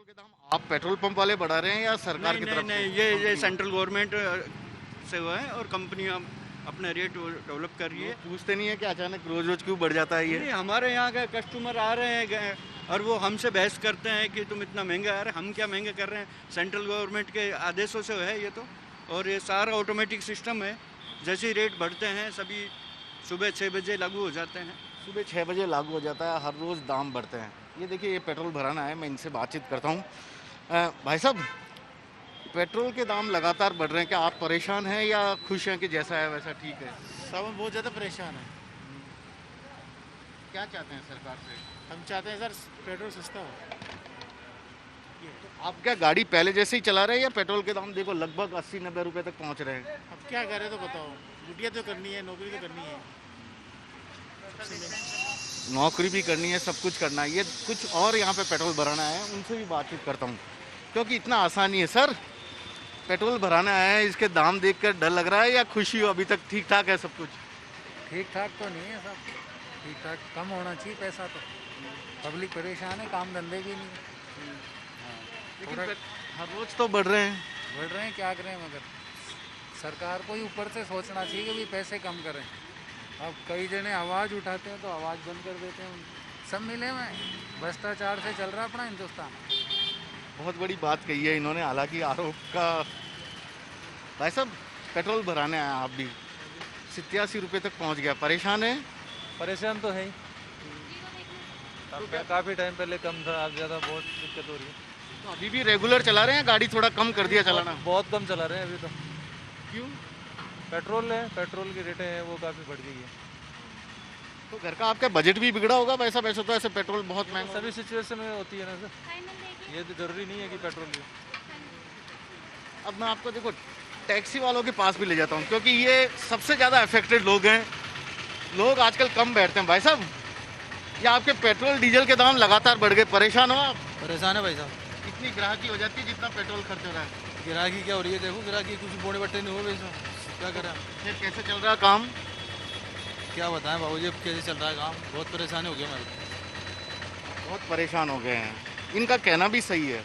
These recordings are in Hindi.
के दाम आप पेट्रोल पंप वाले बढ़ा रहे हैं या सरकार नहीं की नहीं तरफ नहीं, से? ये सेंट्रल गवर्नमेंट से हुआ है और कंपनियां अपने रेट डेवलप कर रही है। लोग पूछते नहीं है कि अचानक रोज रोज क्यों बढ़ जाता है ये? नहीं, हमारे यहाँ के कस्टमर आ रहे हैं और वो हमसे बहस करते हैं कि तुम इतना महंगा आ रहे, हम क्या महंगा कर रहे हैं, सेंट्रल गवर्नमेंट के आदेशों से है ये तो। और ये सारा ऑटोमेटिक सिस्टम है, जैसे ही रेट बढ़ते हैं सभी सुबह 6 बजे लागू हो जाते हैं। सुबह 6 बजे लागू हो जाता है, हर रोज दाम बढ़ते हैं। ये देखिए, ये पेट्रोल भराना है, मैं इनसे बातचीत करता हूँ। भाई साहब, पेट्रोल के दाम लगातार बढ़ रहे हैं, क्या आप परेशान हैं या खुश हैं कि जैसा है वैसा ठीक है? सब बहुत ज़्यादा परेशान है। क्या चाहते हैं सरकार से? हम चाहते हैं सर पेट्रोल सस्ता हो। आप क्या गाड़ी पहले जैसे ही चला रहे हैं या पेट्रोल के दाम देखो लगभग 80-90 रुपए तक पहुंच रहे हैं? अब क्या करें तो बताओ, ड्यूटियाँ तो करनी है, नौकरी तो करनी है। नौकरी भी करनी है, सब कुछ करना है। ये कुछ और यहाँ पे पेट्रोल भराना है, उनसे भी बातचीत करता हूँ, क्योंकि इतना आसान नहीं है। सर, पेट्रोल भराना है, इसके दाम देखकर डर लग रहा है या खुशी हो? अभी तक ठीक ठाक है सब कुछ? ठीक ठाक तो नहीं है सब, ठीक ठाक कम होना चाहिए पैसा तो। पब्लिक परेशान है, काम धंधे भी नहीं लेकिन थोड़ा- हर रोज तो बढ़ रहे हैं। बढ़ रहे हैं, क्या करें मगर सरकार को ही ऊपर से सोचना चाहिए कि भी पैसे कम करें। अब कई जने आवाज़ उठाते हैं तो आवाज़ बंद कर देते हैं, सब मिले हुए हैं। भ्रष्टाचार से चल रहा है अपना हिंदुस्तान। बहुत बड़ी बात कही है इन्होंने, हालांकि आरोप का। भाई साहब, पेट्रोल भराने आए आप भी, 87 रुपये तक पहुंच गया, परेशान है? परेशान तो है ही। काफ़ी टाइम पहले कम था, अब ज़्यादा बहुत दिक्कत हो रही है। तो अभी भी रेगुलर चला रहे हैं, गाड़ी थोड़ा कम कर दिया चलाना? बहुत कम चला रहे हैं अभी तो। क्यों? पेट्रोल की रेटें हैं वो काफ़ी बढ़ गई है। तो घर का आपका बजट भी बिगड़ा होगा वैसा, वैसे तो ऐसे पेट्रोल बहुत महंगा। सभी सिचुएशन में होती है ना सर, ये तो ज़रूरी नहीं है कि पेट्रोल की। अब मैं आपको देखो टैक्सी वालों के पास भी ले जाता हूँ, क्योंकि ये सबसे ज़्यादा अफेक्टेड लोग हैं। लोग आजकल कम बैठते हैं। भाई साहब, ये आपके पेट्रोल डीजल के दाम लगातार बढ़ गए, परेशान हो आप? परेशान है भाई साहब। इतनी ग्राहकी हो जाती है जितना पेट्रोल खर्च हो रहा है। गिराकी क्या हो रही है, देखो गिराकी कुछ बोने बट्टे नहीं हो रहे इसमें, क्या करें। फिर कैसे चल रहा है काम? क्या बताएं बाबू जी, अब कैसे चल रहा है काम, बहुत परेशानी हो गई हमारे को। बहुत परेशान हो गए हैं। इनका कहना भी सही है,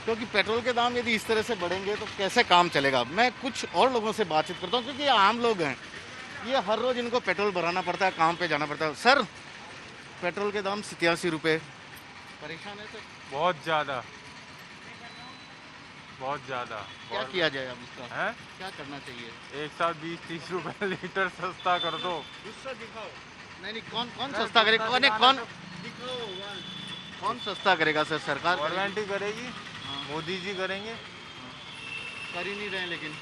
क्योंकि पेट्रोल के दाम यदि इस तरह से बढ़ेंगे तो कैसे काम चलेगा। मैं कुछ और लोगों से बातचीत करता हूँ, क्योंकि ये आम लोग हैं, ये हर रोज़ इनको पेट्रोल भराना पड़ता है, काम पे जाना पड़ता है। सर, पेट्रोल के दाम 87 रुपये, परेशान है सर? बहुत ज़्यादा, बहुत ज़्यादा। क्या किया जाए अब इसका? है क्या करना चाहिए? एक साथ 20-30 रुपए लीटर सस्ता कर दो। नहीं नहीं, कौन कौन सस्ता करेगा? कौन सस्ता करेगा सर? सरकार गवर्नमेंट ही करेगी, मोदी जी करेंगे। कर ही नहीं रहे, लेकिन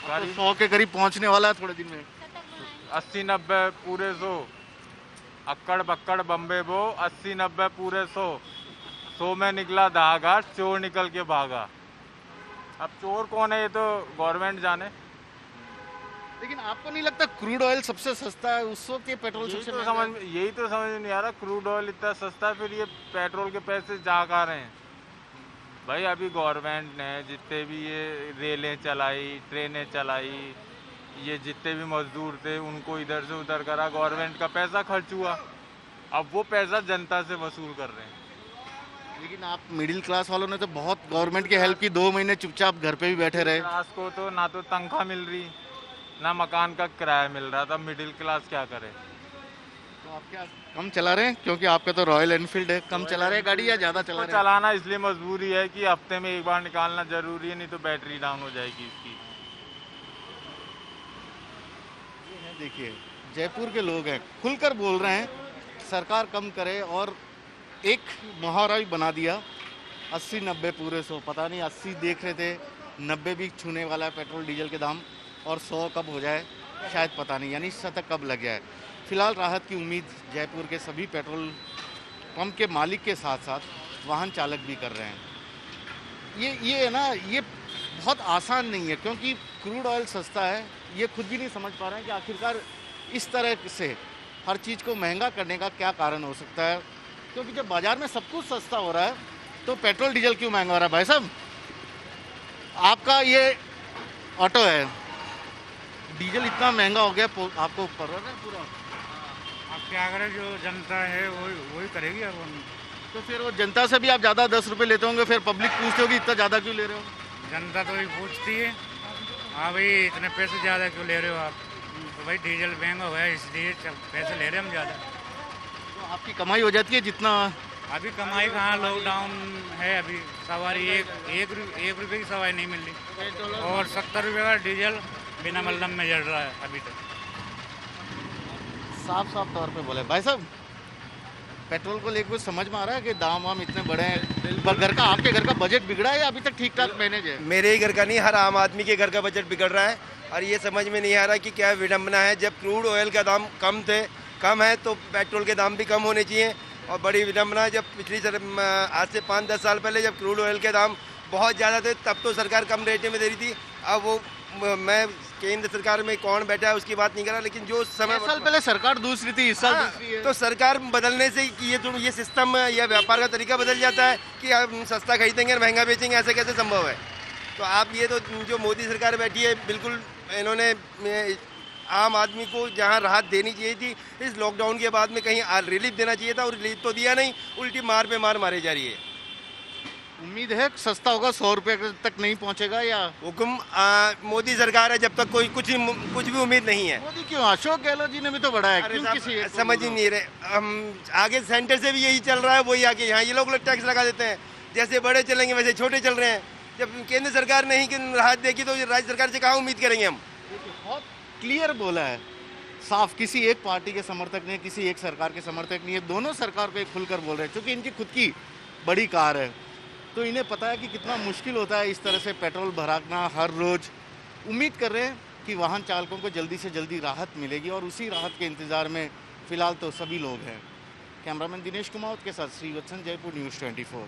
कर ही- 100 के करीब पहुंचने वाला है थोड़े दिन में। 80-90 पूरे 100, अक्कड़ बक्कड़ बम्बे बो, 80-90 पूरे 100 में निकला धागा, चोर निकल के भागा। अब चोर कौन है ये तो गवर्नमेंट जाने। लेकिन आपको नहीं लगता क्रूड ऑयल सबसे सस्ता है, उस वक्त ये पेट्रोल यही सबसे तो महंगा है? यही तो समझ में नहीं आ रहा, क्रूड ऑयल इतना सस्ता है, फिर ये पेट्रोल के पैसे जा कहाँ रहे हैं भाई। अभी गवर्नमेंट ने जितने भी ये रेलें चलाई, ट्रेनें चलाई, ये जितने भी मजदूर थे उनको इधर से उधर करा, गवर्नमेंट का पैसा खर्च हुआ, अब वो पैसा जनता से वसूल कर रहे हैं। लेकिन आप मिडिल क्लास वालों ने तो बहुत गवर्नमेंट की हेल्प की, 2 महीने चुपचाप घर पे भी बैठे रहे। क्लास को तो ना तो तनख्वाह मिल रही, ना मकान का किराया मिल रहा था, मिडिल क्लास क्या करे। तो आप क्या कम चला रहे हैं? क्योंकि आपका तो रॉयल एनफील्ड है, कम चला रहे हैं गाड़ी या ज़्यादा चला तो रहे हैं? चलाना इसलिए मजबूरी है कि हफ्ते में एक बार निकालना जरूरी है, नहीं तो बैटरी डाउन हो जाएगी इसकी। देखिए, जयपुर के लोग हैं, खुलकर बोल रहे हैं सरकार कम करे, और एक मुहावरा भी बना दिया, 80-90 पूरे 100। पता नहीं 80 देख रहे थे, 90 भी छूने वाला है पेट्रोल डीजल के दाम, और 100 कब हो जाए शायद पता नहीं, यानी 100 कब लग जाए। फिलहाल राहत की उम्मीद जयपुर के सभी पेट्रोल पंप के मालिक के साथ साथ वाहन चालक भी कर रहे हैं। ये है ना, ये बहुत आसान नहीं है, क्योंकि क्रूड ऑयल सस्ता है, ये खुद भी नहीं समझ पा रहे हैं कि आखिरकार इस तरह से हर चीज़ को महंगा करने का क्या कारण हो सकता है। क्योंकि जब बाजार में सब कुछ सस्ता हो रहा है तो पेट्रोल डीजल क्यों महंगा हो रहा है? भाई साहब, आपका ये ऑटो है, डीजल इतना महंगा हो गया, आपको पड़ रहा है पूरा? अब क्या करें, जो जनता है वही करेगी। अब तो फिर वो जनता से भी आप ज़्यादा 10 रुपये लेते होंगे, फिर पब्लिक पूछते होगी इतना ज़्यादा क्यों ले रहे हो? जनता तो भी पूछती है, हाँ भाई इतने पैसे ज़्यादा क्यों ले रहे हो आप? तो भाई डीजल महंगा हुआ है इसलिए पैसे ले रहे हैं हम ज़्यादा। तो आपकी कमाई हो जाती है जितना? अभी कमाई कहाँ, लॉकडाउन है, अभी सवारी एक रुपये की सवारी नहीं मिल रही और 70 रुपये का डीजल बिना मतलब में जल रहा है अभी तक। साफ साफ तौर पे बोले भाई साहब, पेट्रोल को लेकर कुछ समझ में आ रहा है कि दाम वाम इतने बड़े हैं? पर घर का, आपके घर का बजट बिगड़ा है या अभी तक ठीक ठाक मैनेज है? मेरे ही घर का नहीं, हर आम आदमी के घर का बजट बिगड़ रहा है और ये समझ में नहीं आ रहा कि क्या विडम्बना है। जब क्रूड ऑयल का दाम कम है तो पेट्रोल के दाम भी कम होने चाहिए। और बड़ी विडम्बना, जब आज से 5-10 साल पहले जब क्रूड ऑयल के दाम बहुत ज़्यादा थे तब तो सरकार कम रेट में दे रही थी। अब वो मैं केंद्र सरकार में कौन बैठा है उसकी बात नहीं कर रहा, लेकिन जो समय 6 साल पहले सरकार दूसरी थी, इस साल दूसरी है। तो सरकार बदलने से ये सिस्टम या व्यापार का तरीका बदल जाता है कि हम सस्ता खरीदेंगे और महंगा बेचेंगे, ऐसे कैसे संभव है? तो आप ये तो जो मोदी सरकार बैठी है, बिल्कुल इन्होंने आम आदमी को जहां राहत देनी चाहिए थी इस लॉकडाउन के बाद में कहीं रिलीफ देना चाहिए था और रिलीफ तो दिया नहीं, उल्टी मार पे मार मारी जा रही है। उम्मीद है सस्ता होगा, 100 रुपये तक नहीं पहुंचेगा या? हुक्म मोदी सरकार है, जब तक कोई कुछ भी उम्मीद नहीं है। मोदी क्यों? अशोक गहलोत जी ने भी तो बढ़ाया, क्यों किसी एक को समझ ही नहीं रहे। हम आगे सेंटर से भी यही चल रहा है, वही आगे यहाँ ये लोग टैक्स लगा देते हैं, जैसे बड़े चलेंगे वैसे छोटे चल रहे हैं। जब केंद्र सरकार ने ही राहत देगी तो राज्य सरकार से कहाँ उम्मीद करेंगे हम? बहुत क्लियर बोला है, साफ। किसी एक पार्टी के समर्थक नहीं, किसी एक सरकार के समर्थक नहीं है, दोनों सरकार को एक खुलकर बोल रहे हैं। क्योंकि इनकी खुद की बड़ी कार है तो इन्हें पता है कि कितना मुश्किल होता है इस तरह से पेट्रोल भराना हर रोज़। उम्मीद कर रहे हैं कि वाहन चालकों को जल्दी से जल्दी राहत मिलेगी और उसी राहत के इंतज़ार में फ़िलहाल तो सभी लोग हैं। कैमरामैन दिनेश कुमार के साथ श्रीवत्सन, जयपुर न्यूज़ 24।